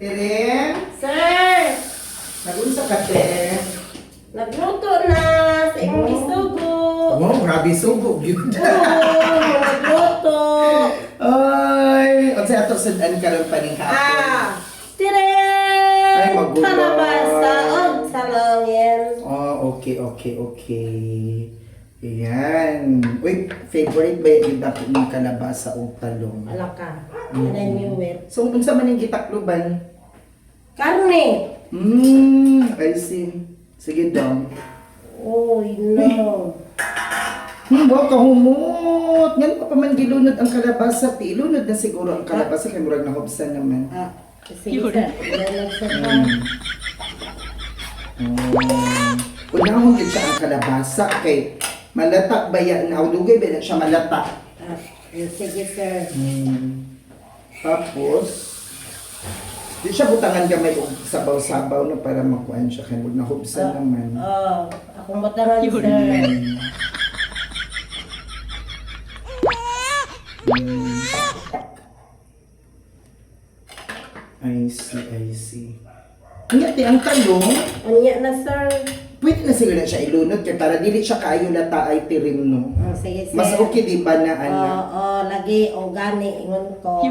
Tere? Sir! Nag-unsa ka, te? Nagluto na sa imong isugo. Oh, grabe sugo, yun. Oo, nagluto. Ay, o sa ato sundan ka rin pa rin hapon. Tire! Ay, magulo. Kalabasa o salangin. Oh, okay. Ayan. Uy, favorite ba yung dako ng kalabasa o talong? Ala ka. Anay niyo wet. So, unsa man yung gitakluban? Karne! I see. Sige daw. Uy, no. Wow, kahumot. Ngayon pa man gilunod ang kalabasa. Ilunod na siguro ang kalabasa kay murag nahubsan naman. Sige sir. Ilalagay sa Unahon din siya ang kalabasa kay malata ba yan? Naudugay ba na siya malata? Sige sir. Tapos, di siya butangan gamay og sabaw-sabaw na para makuan siya kay murag nahubsan naman. Akong batangan sir. I see. Anya ang talong, Anya na sir. pwede na siguro na siya ilunod kay para dili siya kaayo lata ay tirim no. Sige sir. Mas okay di ba na ana? Lagi organic ingon ko.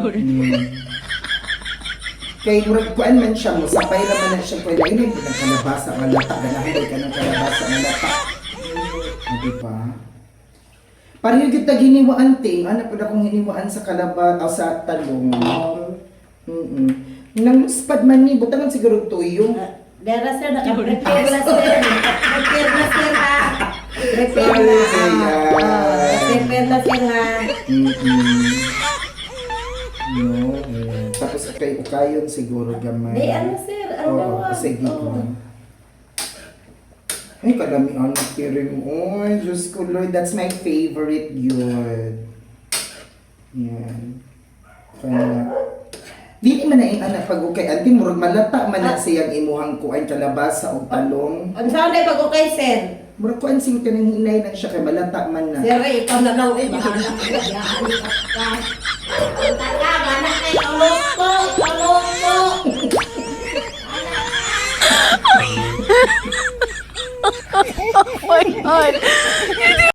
Kay murag kuan man siya mo sapay ra man na siya pwede ini ng kalabasa nga lata ganahan ka ng kalabasa nga lata. Di ba? Pareho gyud ta giniwaan ting ana pud akong hiniwaan sa kalabasa o sa talong. Nang muspad man ni butangan siguro tuyo. Dera sir, naka-prepare na sir. Prepare na sir ha. Prepare Sorry, na. ayan. Prepare na sir ha. No, tapos kay ukayon siguro gamay. Di ano sir, ang gawag. Sige ko. Ay, kadami anak tirim. Oy, Diyos ko Lord, that's my favorite yun. Yan. Kaya, di man na yung anak pag ukay. Anting murag malata man na siyang imuhang kuan kalabasa o talong. Ang saan ay pag-okay sir? Murag kuan sing kanang hinay na siya kay malata man na. Sir, ikaw na lang. Bahala ko. Yahan ka. Ang taga, bahala